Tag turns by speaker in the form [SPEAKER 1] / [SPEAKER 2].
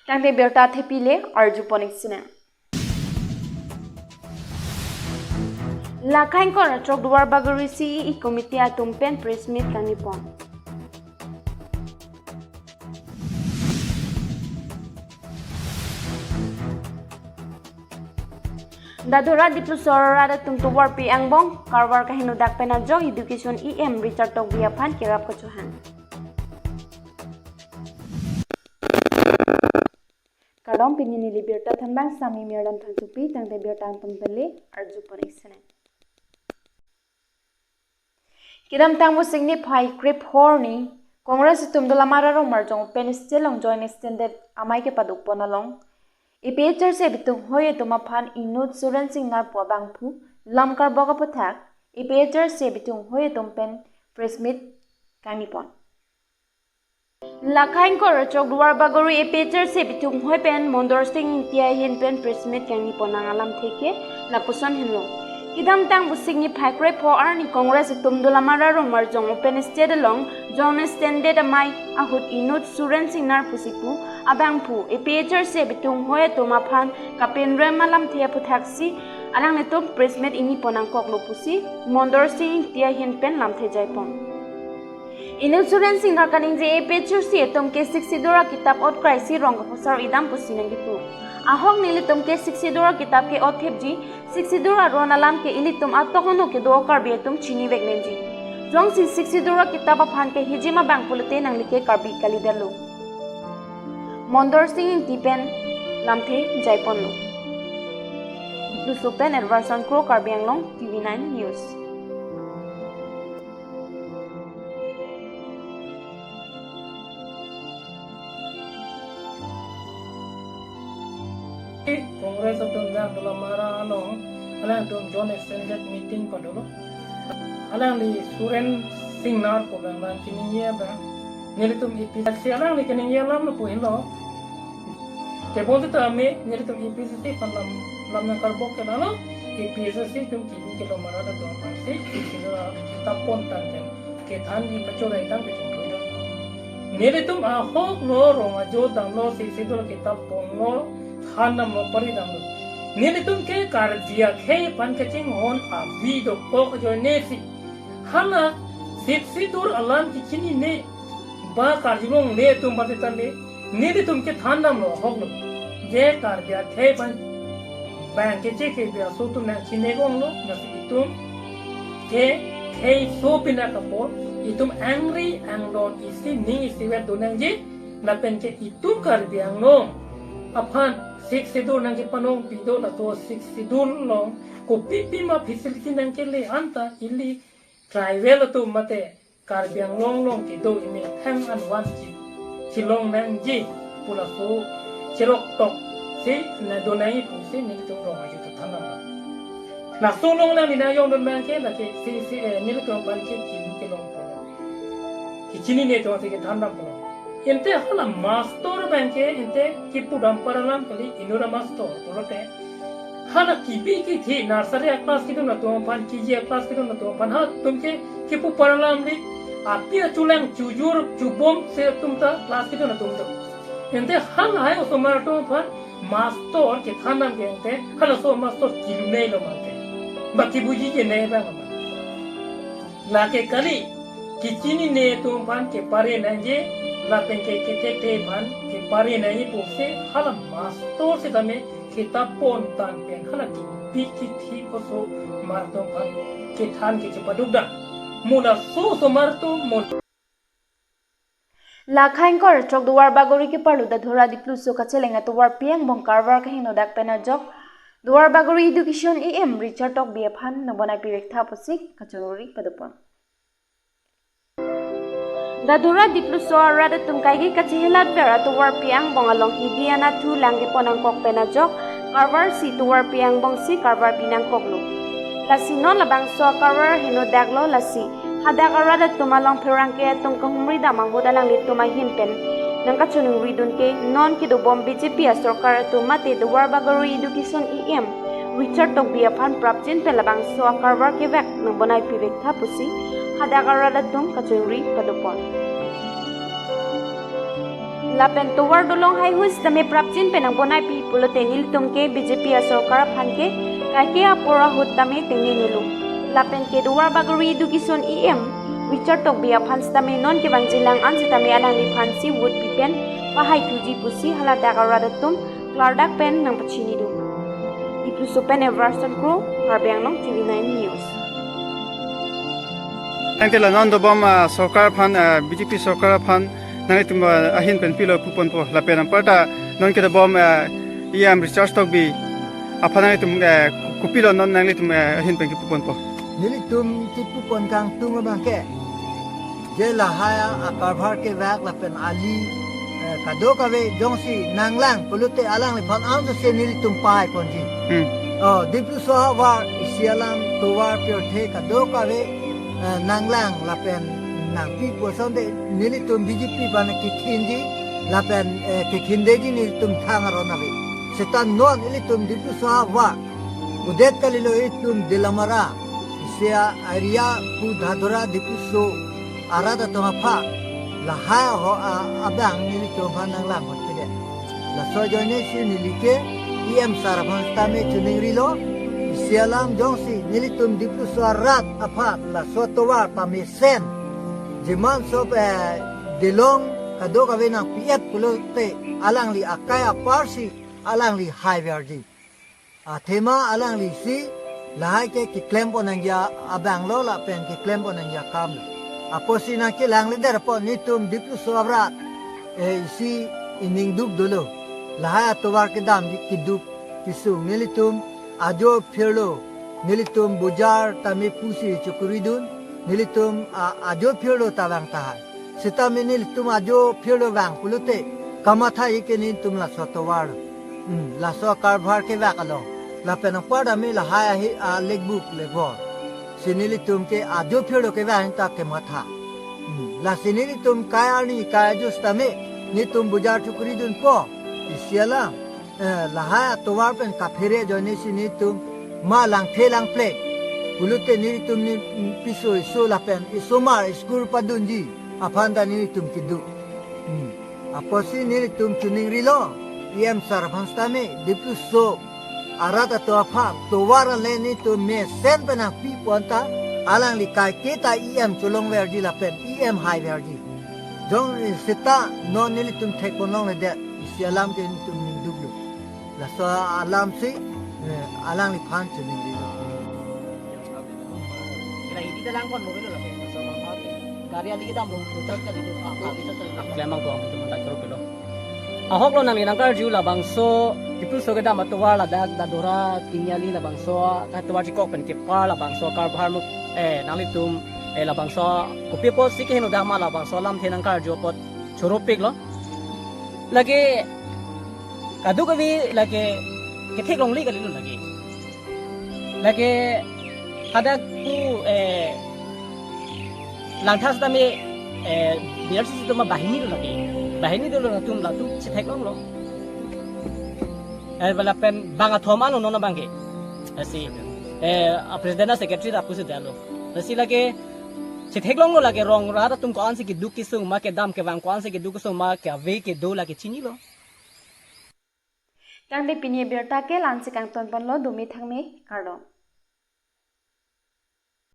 [SPEAKER 1] Tangte berta thepile arju ponik sine. Lakhain ko ratrok duar bagari CEE komite atumpen press meet kanipon. Dadura diplu sorara tumtuwar pi angbong karwar kahinudak penajong education EM Richard Tok biapan kirap kecuhan. Kadong pinini libertad hambang sami mirdan thansupi tangte bertang pembeli arju ponik sine. Kidam tangmu singni phai krip horni Congress tumdula mararong marjong penistelong join extended amai ke paduk ponalong IPHR se bitung hoye tumaphan inut suran sing nar po bangphu lamkar boga pathak IPHR se bitung hoye tumpen press meet kanipon Lakhain ko rachok duar bagori IPHR se bitung hoy pen mondor sing tia hin pen press meet kanipon ang alam theke lapuson hinlo Kidam tang busing ni phakre pho arni Congress tumdula mararong marjong open state long John extended amai ahut inut suran sing nar pusipu abangpu IPHR se bitung hoye tumaphan kapinre malam thia puthaksi alang ne tum pressmet ini ponang kok lopusi mondor sing tia hin pen lam the jaipon insurance sing nakaning je IPHR se tum ke 60 dora kitab ot crisis rong phosar idam pusinang gitu ahok nili tum ke 60 dora kitab ke ot thepji 60 dora ron alam ke ilitum atokono ke do kar betum chini vegnenji jong si 60 dora kitab aphan ke hijima bang pulute nang like karbi kalidalo Mondor singing tipen lamthe jaipon lo. Lu sopen adversan kro karbiang long TV9 News.
[SPEAKER 2] Congress of the Mara along, alang dum John extended meeting padolo. Alang li Suren Singnar ko bang kiniya bang. Nilitum IPCC alang li kiniya lam no puhin lo. Kebon itu ame nilitum IPCC panlam lam na karbok ke nalo IPCC tum kibu kilo marada tuang pansi kilo tapon tanten ke than di pacora itang ke chungdo. Nilitum ahok lo ronga jo dang lo sidol kitab pon lo thanam lo pari dang lo. Nilitum ke kardia ke pan ke ching hon a video pok jo nesi. Hala sidol alam kini ne ba karjulong le tum patitan le Nilitum ke thanam lo hok lo je kardia ke pan bang ke che bia so tum na chinegong lo na itum ke so pina kapo itum angry anglon isi ni isi we donang je na pen ke itum karbiang lo aphan sik sidur nang ke panong pido la to sik sidur lo ko pipi ma facility nang ke le anta illi travel to mate karbiang long ke do ime thang an wan ji chilong nang ji pula so chirok tok si na donai pu si ni to ro ma ju thana ma na so long na ni na yong don man ke la ke si ni to ban ke ki ke long ko ki chini ne to ke thana ko ente hala master ban ke ente ki pu dam paralam kali inura master polote hala ki bi ki thi nursery class ki na to pan ki je class ki na to pan ha tum ke ki pu paralam ni apia chulang chujur chubom se tumta class ki na tumta ente hal hai o tomato pan master ke thanam ke ente hal so master kilu nei lo mate baki buji ke nei ba ma la ke kali kichini ne tum pan ke pare na je la pen ke te pan ke pare na ye pose hal master se dame kita pon tan pen hal ki thi ko so marto pan ke than ke padugda mula so marto mon
[SPEAKER 1] Lakhain ko ratrok duar bagori ke parlu da dhora diplu so kachelenga tuwar piang bong karwar kahin odak penajok duar bagori education EM Richard Tok biaphan nabonai pirek tha pusik kachorori padupon da dhora diplu so arada tumkai gi kachehelat pera tuwar piang bong along hidiana thu langge ponang kok penajok karwar si tuwar piang bong si karwar binang koklo lasi no labang so karwar hino daglo lasi Hadak arada tumalong perangke tung kahumri damang budalang lituma hinpen nangka chunung ridun ke non ki do bom BJP asokar tumate the war bagari education EM Richard Tok biaphan prapjin pelabang so akarwar ke vek nang bonai pivek thapusi hadak arada tung kachungri padupon lapen towar dolong hai hus tame prapchin penang bonai pi pulote nilitum ke BJP a sarkar phan ke kai apora hut tame tengni nilu lapen ke duwar bagori education em Richard tok bia phans tame non ke bangjilang ansi tame alang li phansi wood pipen pahai tuji pusi hala dagara datum klardak pen nang pachini du itu sopen everson kro karbyang long TV9 news
[SPEAKER 3] Tangtela non do bom sarkar phan BJP sarkar phan nang tum ahin pen pilo kupon po la pen parta non ke do bom em recharge tok bi apana tum kupilo non nang tum ahin pen kupon po
[SPEAKER 4] nilitum tipu pon kang tung bang ke je la haya akar bhar ke wak la pen ali kado ka ve jongsi nanglang polute alang le phan am se nilitum pai pon ji dipu so war isialam towar pyo the kado ka ve nanglang la pen nang pi po son de nilitum BJP ban ki khinji la pen ki khinde ji nilitum thang ro na ve setan non nilitum dipu so war udet kalilo itum dilamara sia area pu dhadura dipuso arada tomafa la ha ho abang ni to phanang lam hotte la sojone si nilike em sarabhan tame chuning rilo sialam jongsi nilitum dipuso arat apa la sotowar tame sen jeman so delong kado ka vena pf pulote alang li akaya parsi alang li high verdi athema alang li si lahai ke kiklem ponang ya abang lo la pen kiklem ponang ya kam aposina ke lang lider po nitum dipu sobrat si ining duk dolo lahai atowar ke dam ki duk kisu nilitum ajo phirlo nilitum bujar tami pusi chukuridun nilitum ajo phirlo tabang tahai sitami nilitum ajo phirlo bang pulute kamatha ikeni tum la sotowar la so karbar ke bakalo la penang pada me la haya hi a legbuk lebor sinili tum ke ajo phiro ke ba ta ke matha la sinili tum kaya ni kaya just tame ni tum bujar chukuri dun po isiala la haya towar pen ka phire jone sini tum ma lang thelang ple ulute ni tum ni piso iso la pen isomar iskur padunji apanda ni tum kidu aposi ni tum chuning rilo em sarvan stame dipuso arata to apa to wara le ni to me sen pena pi ponta alang li kai kita em chulong verdi la pen em high verdi jong sita no ni tum thek ponong le de si alam ke ni tum ning dublu la so alam si alang li phan chuning ri
[SPEAKER 5] kira hindi dalang kon mo bilo la so ma dari ali kita mo tutar ka dito bisa sa klemang ko ang tuman tagro bilo ahok lo nang linangkar ju la bangso dipu so gada matwa la dak da dora tinyali la bangso ka tuwa ji kok pen ke par la bangso kar bhar mu nang tum la bangso kopi po sike hinu dama la bangso lam thenangkar jo pot choropik lo lagi kadu kavi lagi kethek long li ka lilu lagi ada ku langthas dami biar sisi tu ma bahini dulu na tum la tu chithek long lo bala pen banga thoma no na bangke asi president na secretary da pusi dalo asi lage chithek long lo lage rong ra tum ko ansi ki duk ki sung ma ke dam ke bang ko ansi ki duk sung ma ke ave ke do lage chini lo
[SPEAKER 1] kang de pinie berta ke lansi kang ton pan lo dumi thangme kardo